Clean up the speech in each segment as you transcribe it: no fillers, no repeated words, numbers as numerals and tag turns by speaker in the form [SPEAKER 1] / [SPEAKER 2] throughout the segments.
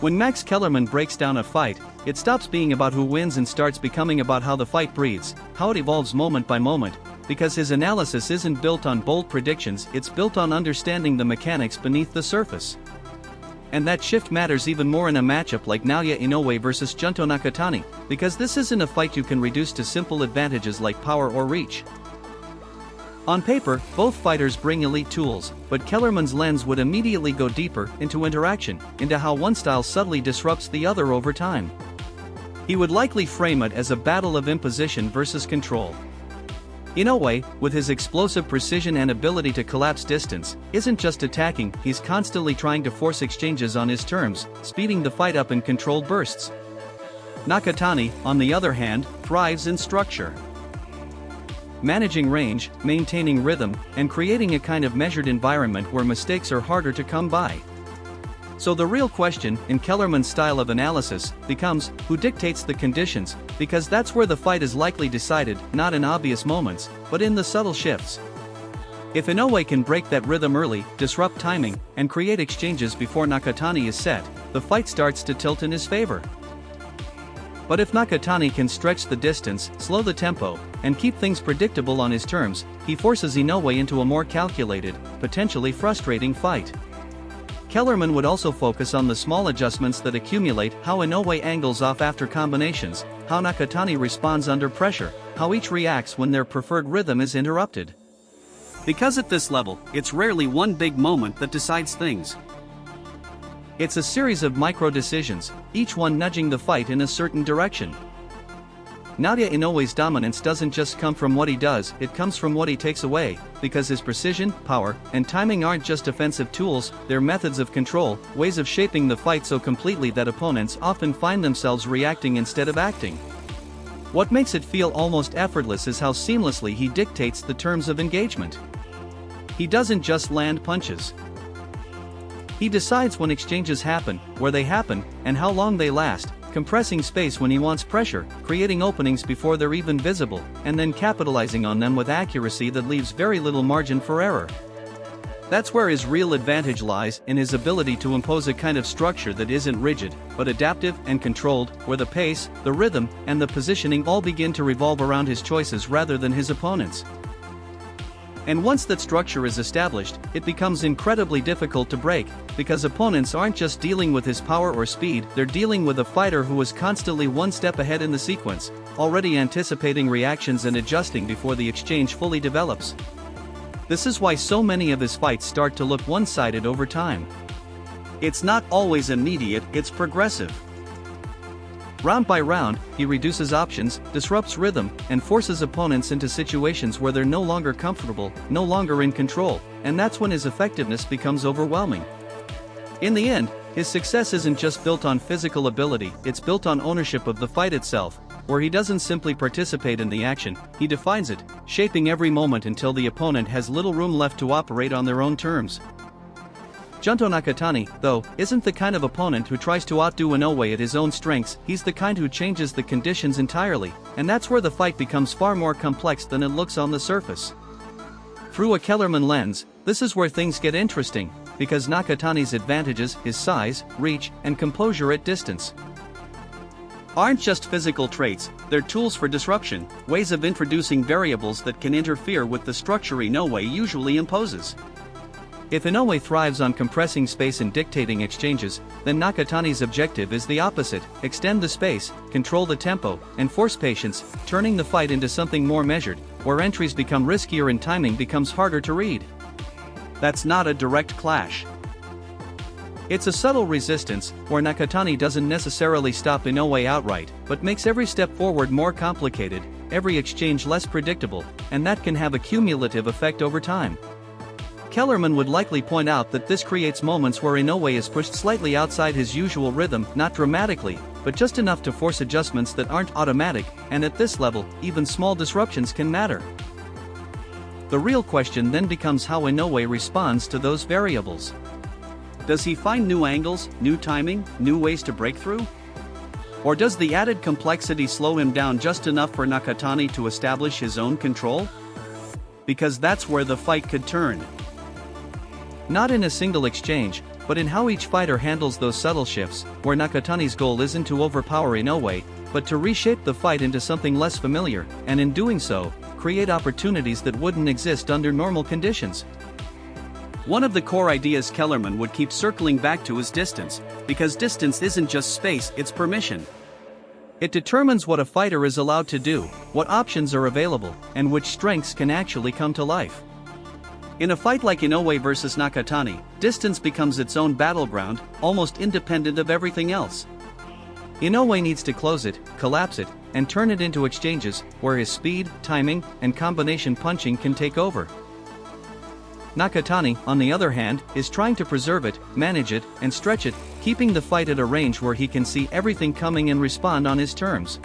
[SPEAKER 1] When Max Kellerman breaks down a fight, it stops being about who wins and starts becoming about how the fight breathes, how it evolves moment by moment, because his analysis isn't built on bold predictions, it's built on understanding the mechanics beneath the surface. And that shift matters even more in a matchup like Naoya Inoue versus Junto Nakatani, because this isn't a fight you can reduce to simple advantages like power or reach. On paper, both fighters bring elite tools, but Kellerman's lens would immediately go deeper into interaction, into how one style subtly disrupts the other over time. He would likely frame it as a battle of imposition versus control. Inoue, with his explosive precision and ability to collapse distance, isn't just attacking, he's constantly trying to force exchanges on his terms, speeding the fight up in controlled bursts. Nakatani, on the other hand, thrives in structure. Managing range, maintaining rhythm, and creating a kind of measured environment where mistakes are harder to come by. So the real question, in Kellerman's style of analysis, becomes, who dictates the conditions, because that's where the fight is likely decided, not in obvious moments, but in the subtle shifts. If Inoue can break that rhythm early, disrupt timing, and create exchanges before Nakatani is set, the fight starts to tilt in his favor. But if Nakatani can stretch the distance, slow the tempo, and keep things predictable on his terms, he forces Inoue into a more calculated, potentially frustrating fight. Kellerman would also focus on the small adjustments that accumulate, how Inoue angles off after combinations, how Nakatani responds under pressure, how each reacts when their preferred rhythm is interrupted. Because at this level, it's rarely one big moment that decides things. It's a series of micro-decisions, each one nudging the fight in a certain direction. Naoya Inoue's dominance doesn't just come from what he does, it comes from what he takes away, because his precision, power, and timing aren't just offensive tools, they're methods of control, ways of shaping the fight so completely that opponents often find themselves reacting instead of acting. What makes it feel almost effortless is how seamlessly he dictates the terms of engagement. He doesn't just land punches. He decides when exchanges happen, where they happen, and how long they last, compressing space when he wants pressure, creating openings before they're even visible, and then capitalizing on them with accuracy that leaves very little margin for error. That's where his real advantage lies, in his ability to impose a kind of structure that isn't rigid, but adaptive and controlled, where the pace, the rhythm, and the positioning all begin to revolve around his choices rather than his opponents'. And once that structure is established, it becomes incredibly difficult to break, because opponents aren't just dealing with his power or speed, they're dealing with a fighter who is constantly one step ahead in the sequence, already anticipating reactions and adjusting before the exchange fully develops. This is why so many of his fights start to look one-sided over time. It's not always immediate, it's progressive. Round by round, he reduces options, disrupts rhythm, and forces opponents into situations where they're no longer comfortable, no longer in control, and that's when his effectiveness becomes overwhelming. In the end, his success isn't just built on physical ability, it's built on ownership of the fight itself, where he doesn't simply participate in the action, he defines it, shaping every moment until the opponent has little room left to operate on their own terms. Junto Nakatani, though, isn't the kind of opponent who tries to outdo Inoue at his own strengths, he's the kind who changes the conditions entirely, and that's where the fight becomes far more complex than it looks on the surface. Through a Kellerman lens, this is where things get interesting, because Nakatani's advantages, his size, reach, and composure at distance, aren't just physical traits, they're tools for disruption, ways of introducing variables that can interfere with the structure Inoue usually imposes. If Inoue thrives on compressing space and dictating exchanges, then Nakatani's objective is the opposite: extend the space, control the tempo, and force patience, turning the fight into something more measured, where entries become riskier and timing becomes harder to read. That's not a direct clash. It's a subtle resistance, where Nakatani doesn't necessarily stop Inoue outright, but makes every step forward more complicated, every exchange less predictable, and that can have a cumulative effect over time. Kellerman would likely point out that this creates moments where Inoue is pushed slightly outside his usual rhythm, not dramatically, but just enough to force adjustments that aren't automatic, and at this level, even small disruptions can matter. The real question then becomes how Inoue responds to those variables. Does he find new angles, new timing, new ways to break through? Or does the added complexity slow him down just enough for Nakatani to establish his own control? Because that's where the fight could turn. Not in a single exchange, but in how each fighter handles those subtle shifts, where Nakatani's goal isn't to overpower Inoue, but to reshape the fight into something less familiar, and in doing so, create opportunities that wouldn't exist under normal conditions. One of the core ideas Kellerman would keep circling back to is distance, because distance isn't just space, it's permission. It determines what a fighter is allowed to do, what options are available, and which strengths can actually come to life. In a fight like Inoue versus Nakatani, distance becomes its own battleground, almost independent of everything else. Inoue needs to close it, collapse it, and turn it into exchanges, where his speed, timing, and combination punching can take over. Nakatani, on the other hand, is trying to preserve it, manage it, and stretch it, keeping the fight at a range where he can see everything coming and respond on his terms.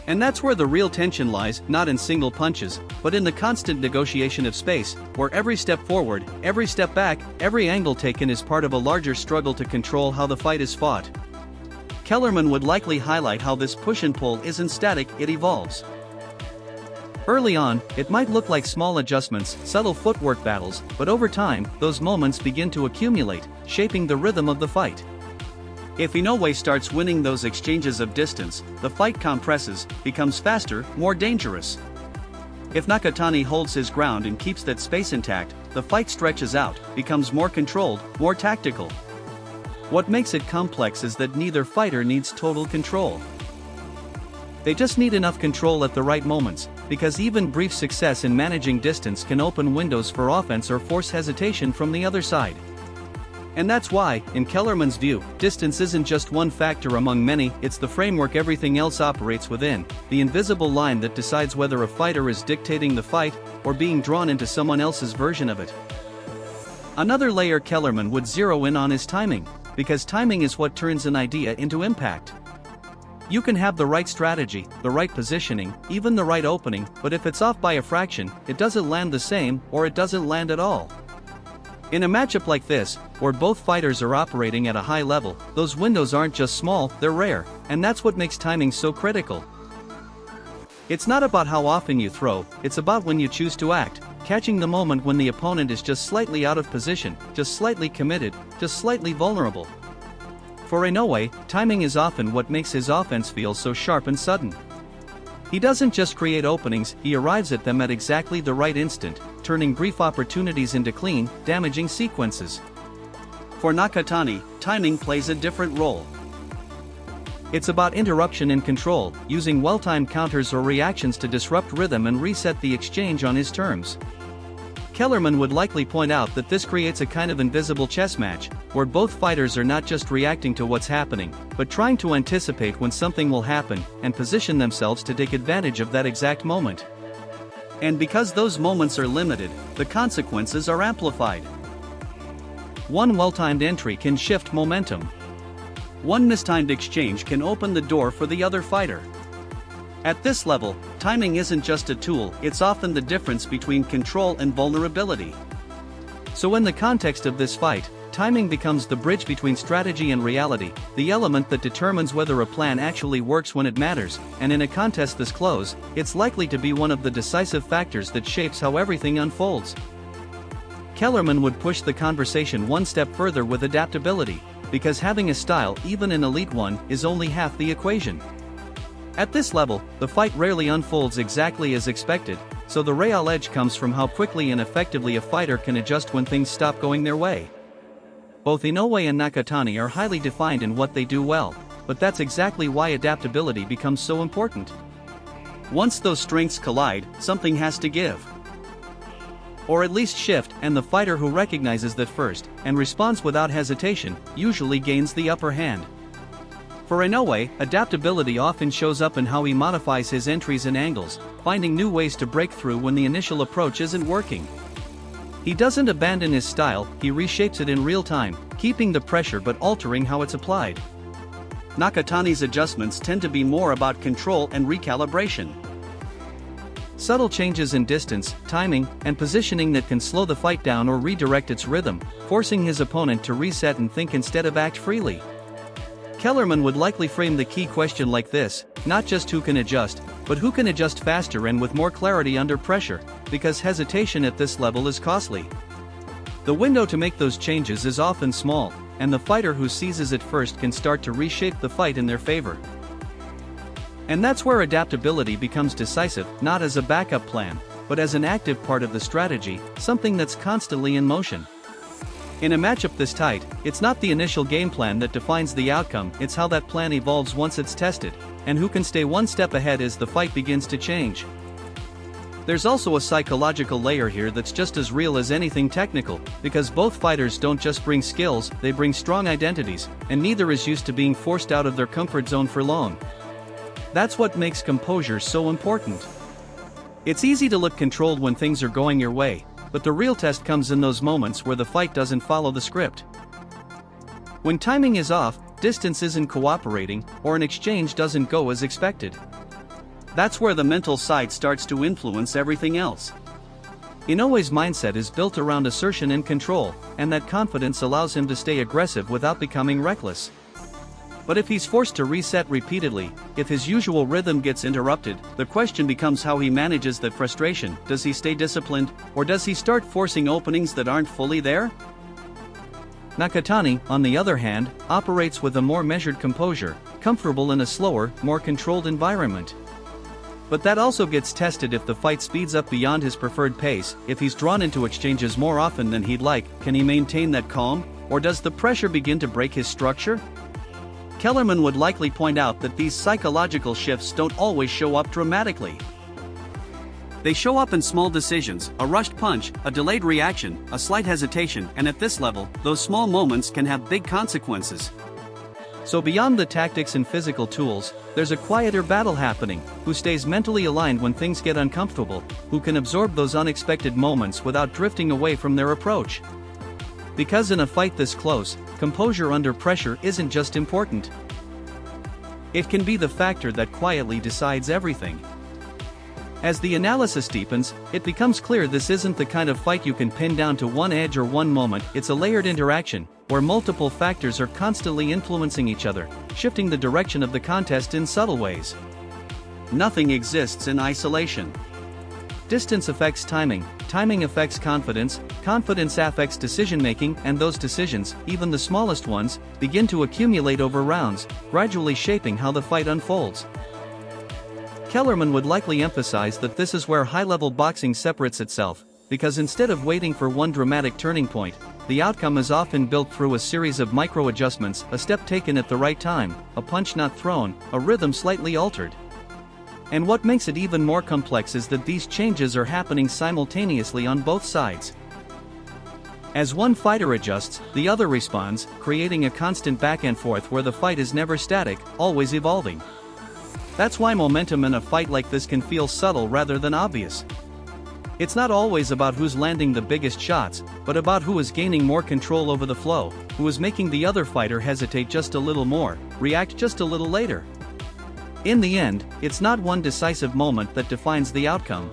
[SPEAKER 1] And that's where the real tension lies, not in single punches, but in the constant negotiation of space, where every step forward, every step back, every angle taken is part of a larger struggle to control how the fight is fought. Kellerman would likely highlight how this push and pull isn't static, it evolves. Early on, it might look like small adjustments, subtle footwork battles, but over time, those moments begin to accumulate, shaping the rhythm of the fight. If Inoue starts winning those exchanges of distance, the fight compresses, becomes faster, more dangerous. If Nakatani holds his ground and keeps that space intact, the fight stretches out, becomes more controlled, more tactical. What makes it complex is that neither fighter needs total control. They just need enough control at the right moments, because even brief success in managing distance can open windows for offense or force hesitation from the other side. And that's why, in Kellerman's view, distance isn't just one factor among many, it's the framework everything else operates within, the invisible line that decides whether a fighter is dictating the fight, or being drawn into someone else's version of it. Another layer Kellerman would zero in on is timing, because timing is what turns an idea into impact. You can have the right strategy, the right positioning, even the right opening, but if it's off by a fraction, it doesn't land the same, or it doesn't land at all. In a matchup like this, where both fighters are operating at a high level, those windows aren't just small, they're rare, and that's what makes timing so critical. It's not about how often you throw, it's about when you choose to act, catching the moment when the opponent is just slightly out of position, just slightly committed, just slightly vulnerable. For Inoue, timing is often what makes his offense feel so sharp and sudden. He doesn't just create openings, he arrives at them at exactly the right instant, turning brief opportunities into clean, damaging sequences. For Nakatani, timing plays a different role. It's about interruption and control, using well-timed counters or reactions to disrupt rhythm and reset the exchange on his terms. Kellerman would likely point out that this creates a kind of invisible chess match, where both fighters are not just reacting to what's happening, but trying to anticipate when something will happen, and position themselves to take advantage of that exact moment. And because those moments are limited, the consequences are amplified. One well-timed entry can shift momentum. One mistimed exchange can open the door for the other fighter. At this level, timing isn't just a tool, it's often the difference between control and vulnerability. So in the context of this fight, timing becomes the bridge between strategy and reality, the element that determines whether a plan actually works when it matters, and in a contest this close, it's likely to be one of the decisive factors that shapes how everything unfolds. Kellerman would push the conversation one step further with adaptability, because having a style, even an elite one, is only half the equation. At this level, the fight rarely unfolds exactly as expected, so the real edge comes from how quickly and effectively a fighter can adjust when things stop going their way. Both Inoue and Nakatani are highly defined in what they do well, but that's exactly why adaptability becomes so important. Once those strengths collide, something has to give. Or at least shift, and the fighter who recognizes that first, and responds without hesitation, usually gains the upper hand. For Inoue, adaptability often shows up in how he modifies his entries and angles, finding new ways to break through when the initial approach isn't working. He doesn't abandon his style, he reshapes it in real time, keeping the pressure but altering how it's applied. Nakatani's adjustments tend to be more about control and recalibration. Subtle changes in distance, timing, and positioning that can slow the fight down or redirect its rhythm, forcing his opponent to reset and think instead of act freely. Kellerman would likely frame the key question like this: not just who can adjust, but who can adjust faster and with more clarity under pressure, because hesitation at this level is costly. The window to make those changes is often small, and the fighter who seizes it first can start to reshape the fight in their favor. And that's where adaptability becomes decisive, not as a backup plan, but as an active part of the strategy, something that's constantly in motion. In a matchup this tight, it's not the initial game plan that defines the outcome, it's how that plan evolves once it's tested, and who can stay one step ahead as the fight begins to change. There's also a psychological layer here that's just as real as anything technical, because both fighters don't just bring skills, they bring strong identities, and neither is used to being forced out of their comfort zone for long. That's what makes composure so important. It's easy to look controlled when things are going your way, but the real test comes in those moments where the fight doesn't follow the script. When timing is off, distance isn't cooperating, or an exchange doesn't go as expected. That's where the mental side starts to influence everything else. Inoue's mindset is built around assertion and control, and that confidence allows him to stay aggressive without becoming reckless. But if he's forced to reset repeatedly, if his usual rhythm gets interrupted, the question becomes how he manages that frustration. Does he stay disciplined, or does he start forcing openings that aren't fully there? Nakatani, on the other hand, operates with a more measured composure, comfortable in a slower, more controlled environment. But that also gets tested if the fight speeds up beyond his preferred pace. If he's drawn into exchanges more often than he'd like, can he maintain that calm, or does the pressure begin to break his structure? Kellerman would likely point out that these psychological shifts don't always show up dramatically. They show up in small decisions, a rushed punch, a delayed reaction, a slight hesitation, and at this level, those small moments can have big consequences. So beyond the tactics and physical tools, there's a quieter battle happening, who stays mentally aligned when things get uncomfortable, who can absorb those unexpected moments without drifting away from their approach. Because in a fight this close, composure under pressure isn't just important. It can be the factor that quietly decides everything. As the analysis deepens, it becomes clear this isn't the kind of fight you can pin down to one edge or one moment. It's a layered interaction, where multiple factors are constantly influencing each other, shifting the direction of the contest in subtle ways. Nothing exists in isolation. Distance affects timing, timing affects confidence, confidence affects decision-making, and those decisions, even the smallest ones, begin to accumulate over rounds, gradually shaping how the fight unfolds. Kellerman would likely emphasize that this is where high-level boxing separates itself, because instead of waiting for one dramatic turning point, the outcome is often built through a series of micro-adjustments, a step taken at the right time, a punch not thrown, a rhythm slightly altered. And what makes it even more complex is that these changes are happening simultaneously on both sides. As one fighter adjusts, the other responds, creating a constant back and forth where the fight is never static, always evolving. That's why momentum in a fight like this can feel subtle rather than obvious. It's not always about who's landing the biggest shots, but about who is gaining more control over the flow, who is making the other fighter hesitate just a little more, react just a little later. In the end, it's not one decisive moment that defines the outcome.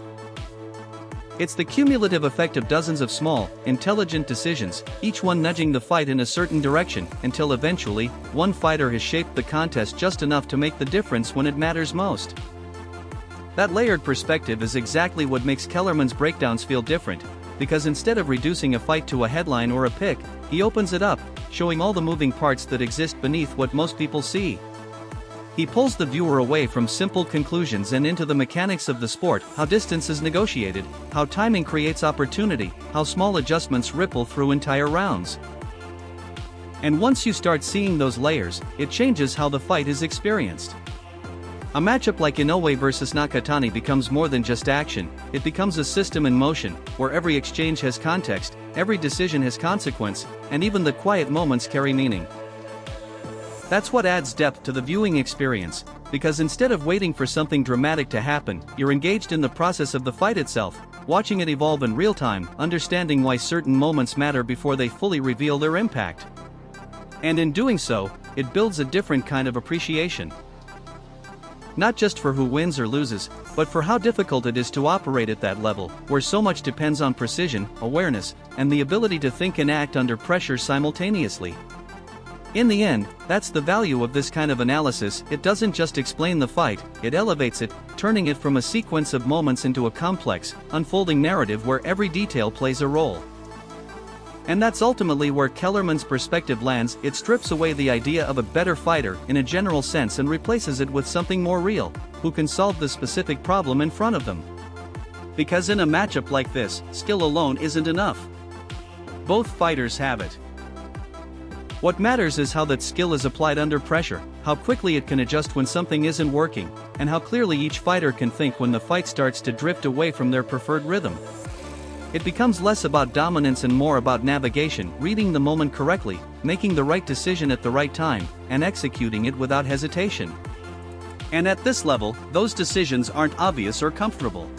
[SPEAKER 1] It's the cumulative effect of dozens of small, intelligent decisions, each one nudging the fight in a certain direction, until eventually, one fighter has shaped the contest just enough to make the difference when it matters most. That layered perspective is exactly what makes Kellerman's breakdowns feel different, because instead of reducing a fight to a headline or a pick, he opens it up, showing all the moving parts that exist beneath what most people see. He pulls the viewer away from simple conclusions and into the mechanics of the sport, how distance is negotiated, how timing creates opportunity, how small adjustments ripple through entire rounds. And once you start seeing those layers, it changes how the fight is experienced. A matchup like Inoue versus Nakatani becomes more than just action, it becomes a system in motion, where every exchange has context, every decision has consequence, and even the quiet moments carry meaning. That's what adds depth to the viewing experience, because instead of waiting for something dramatic to happen, you're engaged in the process of the fight itself, watching it evolve in real time, understanding why certain moments matter before they fully reveal their impact. And in doing so, it builds a different kind of appreciation. Not just for who wins or loses, but for how difficult it is to operate at that level, where so much depends on precision, awareness, and the ability to think and act under pressure simultaneously. In the end, that's the value of this kind of analysis. It doesn't just explain the fight, it elevates it, turning it from a sequence of moments into a complex, unfolding narrative where every detail plays a role. And that's ultimately where Kellerman's perspective lands. It strips away the idea of a better fighter in a general sense and replaces it with something more real, who can solve the specific problem in front of them. Because in a matchup like this, skill alone isn't enough. Both fighters have it. What matters is how that skill is applied under pressure, how quickly it can adjust when something isn't working, and how clearly each fighter can think when the fight starts to drift away from their preferred rhythm. It becomes less about dominance and more about navigation, reading the moment correctly, making the right decision at the right time, and executing it without hesitation. And at this level, those decisions aren't obvious or comfortable.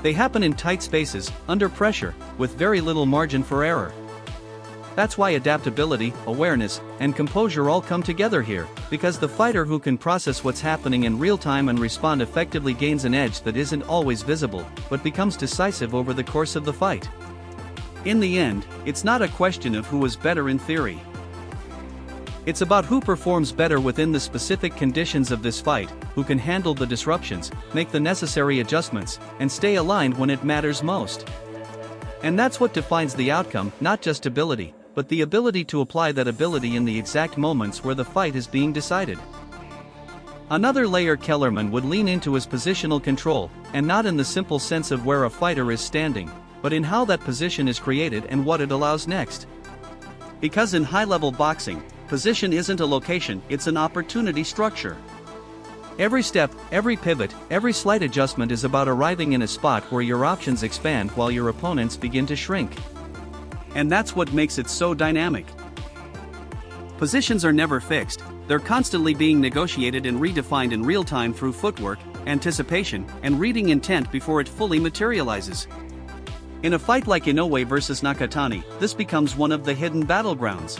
[SPEAKER 1] They happen in tight spaces, under pressure, with very little margin for error. That's why adaptability, awareness, and composure all come together here, because the fighter who can process what's happening in real time and respond effectively gains an edge that isn't always visible, but becomes decisive over the course of the fight. In the end, it's not a question of who is better in theory. It's about who performs better within the specific conditions of this fight, who can handle the disruptions, make the necessary adjustments, and stay aligned when it matters most. And that's what defines the outcome, not just ability, but the ability to apply that ability in the exact moments where the fight is being decided. Another layer Kellerman would lean into is positional control, and not in the simple sense of where a fighter is standing, but in how that position is created and what it allows next. Because in high-level boxing, position isn't a location, it's an opportunity structure. Every step, every pivot, every slight adjustment is about arriving in a spot where your options expand while your opponents begin to shrink. And that's what makes it so dynamic. Positions are never fixed, they're constantly being negotiated and redefined in real time through footwork, anticipation, and reading intent before it fully materializes. In a fight like Inoue versus Nakatani, this becomes one of the hidden battlegrounds.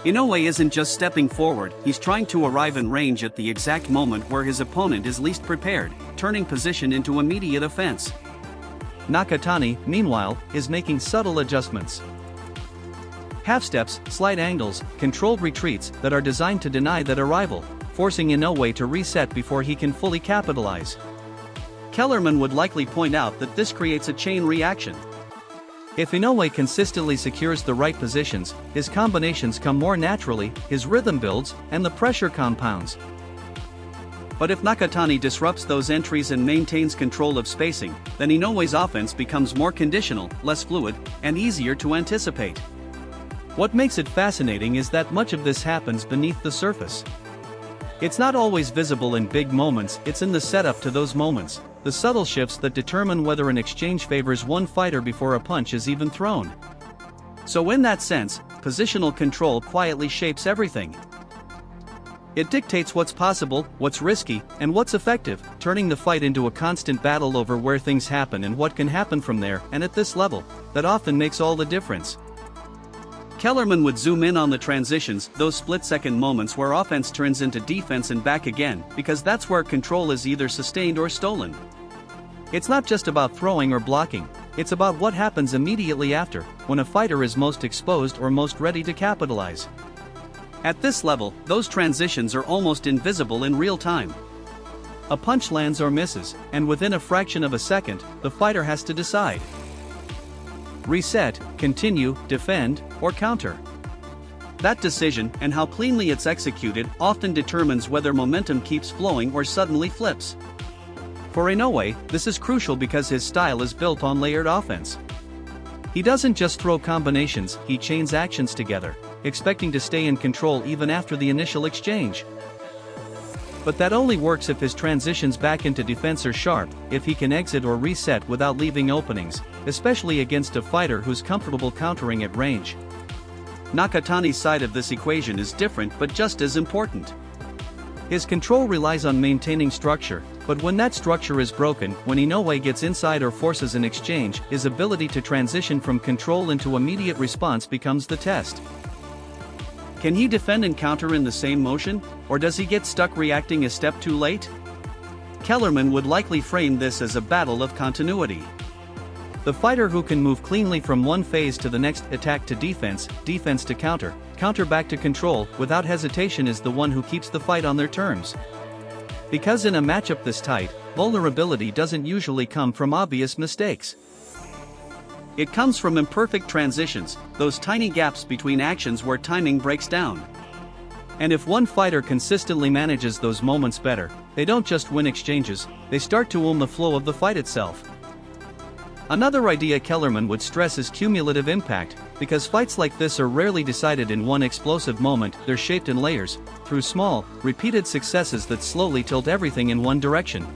[SPEAKER 1] Inoue isn't just stepping forward, he's trying to arrive in range at the exact moment where his opponent is least prepared, turning position into immediate offense. Nakatani, meanwhile, is making subtle adjustments. Half steps, slight angles, controlled retreats that are designed to deny that arrival, forcing Inoue to reset before he can fully capitalize. Kellerman would likely point out that this creates a chain reaction. If Inoue consistently secures the right positions, his combinations come more naturally, his rhythm builds, and the pressure compounds. But if Nakatani disrupts those entries and maintains control of spacing, then Inoue's offense becomes more conditional, less fluid, and easier to anticipate. What makes it fascinating is that much of this happens beneath the surface. It's not always visible in big moments, it's in the setup to those moments, the subtle shifts that determine whether an exchange favors one fighter before a punch is even thrown. So in that sense, positional control quietly shapes everything. It dictates what's possible, what's risky, and what's effective, turning the fight into a constant battle over where things happen and what can happen from there, and at this level, that often makes all the difference. Kellerman would zoom in on the transitions, those split-second moments where offense turns into defense and back again, because that's where control is either sustained or stolen. It's not just about throwing or blocking, it's about what happens immediately after, when a fighter is most exposed or most ready to capitalize. At this level, those transitions are almost invisible in real time. A punch lands or misses, and within a fraction of a second, the fighter has to decide. Reset, continue, defend, or counter. That decision, and how cleanly it's executed, often determines whether momentum keeps flowing or suddenly flips. For Inoue, this is crucial because his style is built on layered offense. He doesn't just throw combinations, he chains actions together, expecting to stay in control even after the initial exchange. But that only works if his transitions back into defense are sharp, if he can exit or reset without leaving openings, especially against a fighter who's comfortable countering at range. Nakatani's side of this equation is different but just as important. His control relies on maintaining structure, but when that structure is broken, when Inoue gets inside or forces an exchange, his ability to transition from control into immediate response becomes the test. Can he defend and counter in the same motion, or does he get stuck reacting a step too late? Kellerman would likely frame this as a battle of continuity. The fighter who can move cleanly from one phase to the next, attack to defense, defense to counter, counter back to control, without hesitation is the one who keeps the fight on their terms. Because in a matchup this tight, vulnerability doesn't usually come from obvious mistakes. It comes from imperfect transitions, those tiny gaps between actions where timing breaks down. And if one fighter consistently manages those moments better, they don't just win exchanges, they start to own the flow of the fight itself. Another idea Kellerman would stress is cumulative impact, because fights like this are rarely decided in one explosive moment, they're shaped in layers, through small, repeated successes that slowly tilt everything in one direction.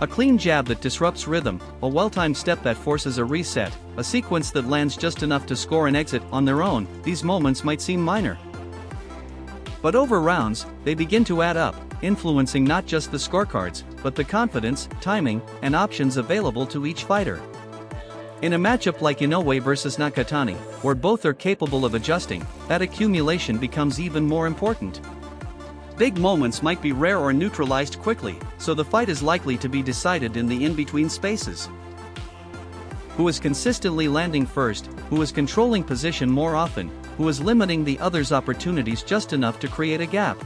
[SPEAKER 1] A clean jab that disrupts rhythm, a well-timed step that forces a reset, a sequence that lands just enough to score an exit on their own, these moments might seem minor. But over rounds, they begin to add up, influencing not just the scorecards, but the confidence, timing, and options available to each fighter. In a matchup like Inoue versus Nakatani, where both are capable of adjusting, that accumulation becomes even more important. Big moments might be rare or neutralized quickly, so the fight is likely to be decided in the in-between spaces. Who is consistently landing first, who is controlling position more often, who is limiting the other's opportunities just enough to create a gap.